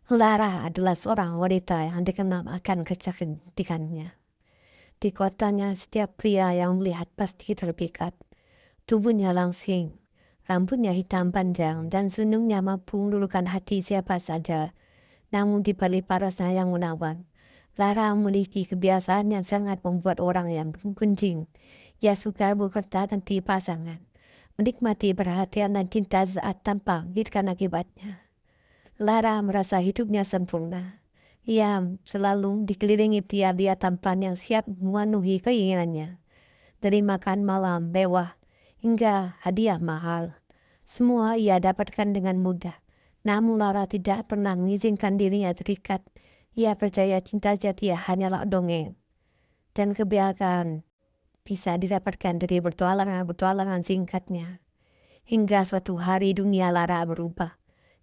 Lara adalah seorang wanita yang dikenal akan kecantikannya. Di kotanya, setiap pria yang melihat pasti terpikat. Tubuhnya langsing, rambutnya hitam panjang, dan senyumnya mampu meluluhkan hati siapa saja. Namun di balik parasnya yang menawan, Lara memiliki kebiasaan yang sangat membuat orang yang bergunjing. Ia suka berkata-ganti pasangan, menikmati perhatian dan cinta saat tanpa pikirkan akibatnya. Lara merasa hidupnya sempurna. Ia selalu dikelilingi pria-pria tampan yang siap memenuhi keinginannya. Dari makan malam mewah hingga hadiah mahal. Semua ia dapatkan dengan mudah. Namun Lara tidak pernah mengizinkan dirinya terikat. Ia percaya cinta sejati hanyalah dongeng. Dan kebahagiaan bisa didapatkan dari bertualangan singkatnya. Hingga suatu hari dunia Lara berubah.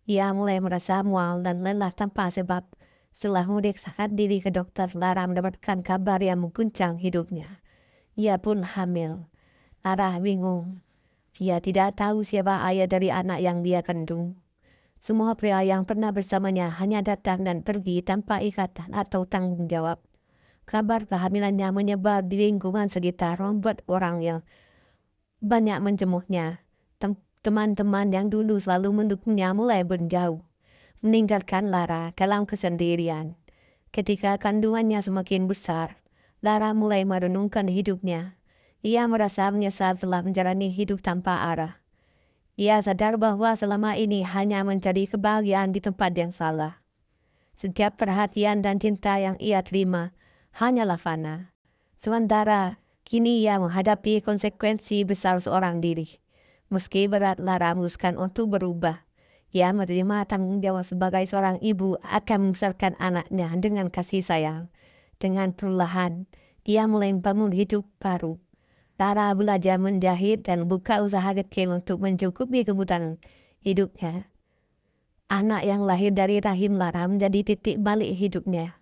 Ia mulai merasa mual dan lelah tanpa sebab. Setelah memeriksakan diri ke dokter, Lara mendapatkan kabar yang mengguncang hidupnya. Ia pun hamil. Lara bingung. Ia tidak tahu siapa ayah dari anak yang dia kandung. Semua pria yang pernah bersamanya hanya datang dan pergi tanpa ikatan atau tanggung jawab. Kabar kehamilannya menyebar di lingkungan sekitar, membuat orang yang banyak menjemuknya. Teman-teman yang dulu selalu mendukungnya mulai menjauh, meninggalkan Lara dalam kesendirian. Ketika kandungannya semakin besar, Lara mulai merenungkan hidupnya. Ia merasa menyesal telah menjalani hidup tanpa arah. Ia sadar bahwa selama ini hanya mencari kebahagiaan di tempat yang salah. Setiap perhatian dan cinta yang ia terima hanyalah fana. Sementara kini ia menghadapi konsekuensi besar seorang diri. Meski berat, Lara memutuskan untuk berubah. Ia menerima tanggung jawab sebagai seorang ibu akan membesarkan anaknya dengan kasih sayang. Dengan perlahan, ia mulai membangun hidup baru. Lara belajar menjahit dan buka usaha kecil untuk mencukupi kebutuhan hidupnya. Anak yang lahir dari rahim Lara menjadi titik balik hidupnya.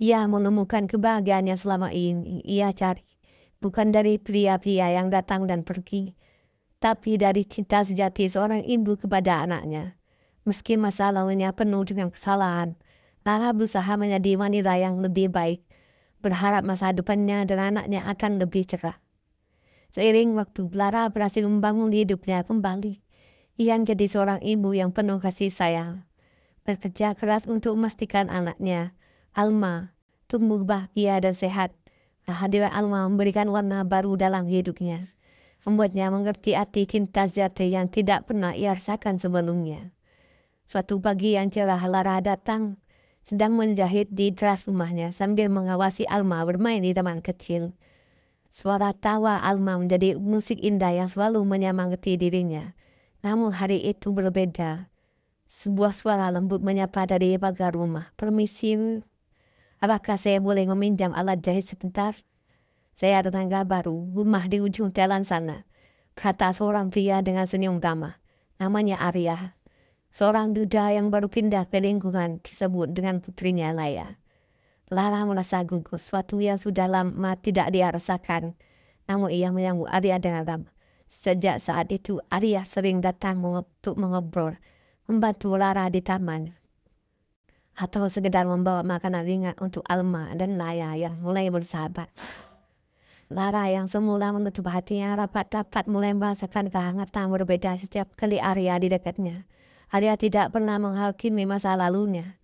Ia menemukan kebahagiaan yang selama ini ia cari. Bukan dari pria-pria yang datang dan pergi, tapi dari cinta sejati seorang ibu kepada anaknya. Meski masa lalunya penuh dengan kesalahan, Lara berusaha menjadi wanita yang lebih baik, berharap masa depannya dan anaknya akan lebih cerah. Seiring waktu, Lara berhasil membangun hidupnya kembali. Ia menjadi seorang ibu yang penuh kasih sayang, bekerja keras untuk memastikan anaknya, Alma, tumbuh bahagia dan sehat. Kehadiran Alma memberikan warna baru dalam hidupnya, membuatnya mengerti arti cinta sejati yang tidak pernah ia rasakan sebelumnya. Suatu pagi yang cerah, Lara datang, sedang menjahit di teras rumahnya sambil mengawasi Alma bermain di taman kecil. Suara tawa Alma menjadi musik indah yang selalu menyemangati dirinya. Namun hari itu berbeda. Sebuah suara lembut menyapa dari pagar rumah. Permisi, apakah saya boleh meminjam alat jahit sebentar? Saya tetangga baru, rumah di ujung jalan sana, kata seorang pria dengan senyum ramah. Namanya Arya, seorang duda yang baru pindah ke lingkungan tersebut dengan putrinya Laya. Lara merasa gugup, sesuatu yang sudah lama tidak dia rasakan. Namun ia menyambut Arya dengan ramah. Sejak saat itu, Arya sering datang untuk mengobrol, membantu Lara di taman, atau sekedar membawa makanan ringan untuk Alma dan Laya yang mulai bersahabat. Lara yang semula menutup hatinya rapat-rapat mulai merasakan kehangatan berbeda setiap kali Arya di dekatnya. Arya tidak pernah menghakimi masa lalunya.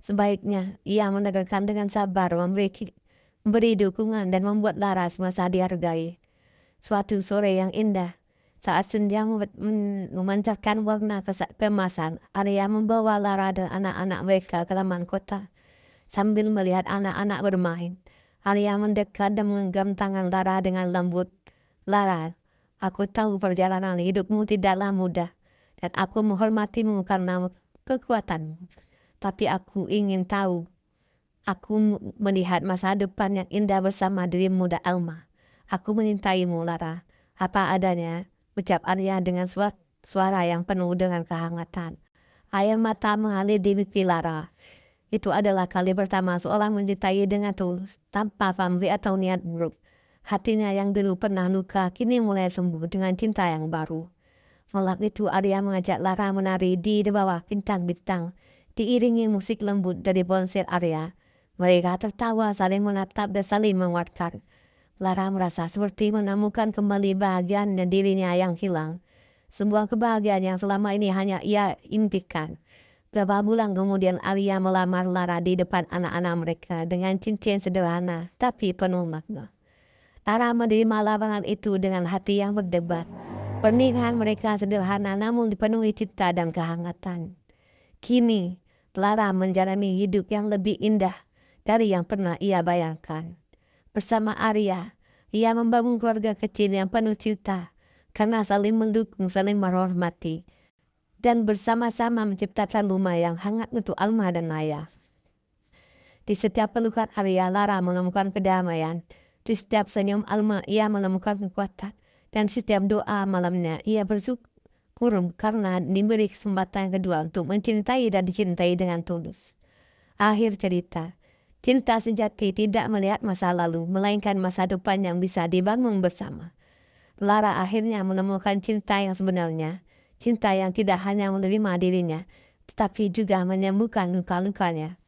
Sebaiknya ia mendengarkan dengan sabar, memberi dukungan dan membuat Lara merasa dihargai. Suatu sore yang indah, saat senja memancarkan warna keemasan, Arya membawa Lara dan anak-anak mereka ke taman kota. Sambil melihat anak-anak bermain, Arya mendekat dan menggenggam tangan Lara dengan lembut. Lara, aku tahu perjalanan hidupmu tidaklah mudah, dan aku menghormatimu karena kekuatanmu. Tapi aku ingin tahu, aku melihat masa depan yang indah bersama dirimu dan Alma. Aku menyintaimu, Lara. Apa adanya, ucap Arya dengan suara yang penuh dengan kehangatan. Air mata mengalir di pipi Lara. Itu adalah kali pertama seorang mencintai dengan tulus, tanpa pamrih atau niat buruk. Hatinya yang dulu pernah luka, kini mulai sembuh dengan cinta yang baru. Malam itu Arya mengajak Lara menari di bawah bintang-bintang. Diiringi musik lembut dari ponsel Arya, mereka tertawa saling menatap dan saling menguatkan. Lara merasa seperti menemukan kembali bahagian dan dirinya yang hilang. Sebuah kebahagiaan yang selama ini hanya ia impikan. Beberapa bulan kemudian Arya melamar Lara di depan anak-anak mereka dengan cincin sederhana tapi penuh makna. Lara menerima lamaran itu dengan hati yang berdebar. Pernikahan mereka sederhana namun dipenuhi cinta dan kehangatan. Kini, Lara menjalani hidup yang lebih indah dari yang pernah ia bayangkan. Bersama Arya, ia membangun keluarga kecil yang penuh cinta karena saling mendukung, saling menghormati, dan bersama-sama menciptakan rumah yang hangat untuk Alma dan Naya. Di setiap pelukan Arya, Lara menemukan kedamaian. Di setiap senyum Alma, ia menemukan kekuatan. Dan setiap doa malamnya, ia bersyukur karena diberi kesempatan kedua untuk mencintai dan dicintai dengan tulus. Akhir cerita, cinta sejati tidak melihat masa lalu, melainkan masa depan yang bisa dibangun bersama. Lara akhirnya menemukan cinta yang sebenarnya, cinta yang tidak hanya menerima dirinya, tetapi juga menyembuhkan luka-lukanya.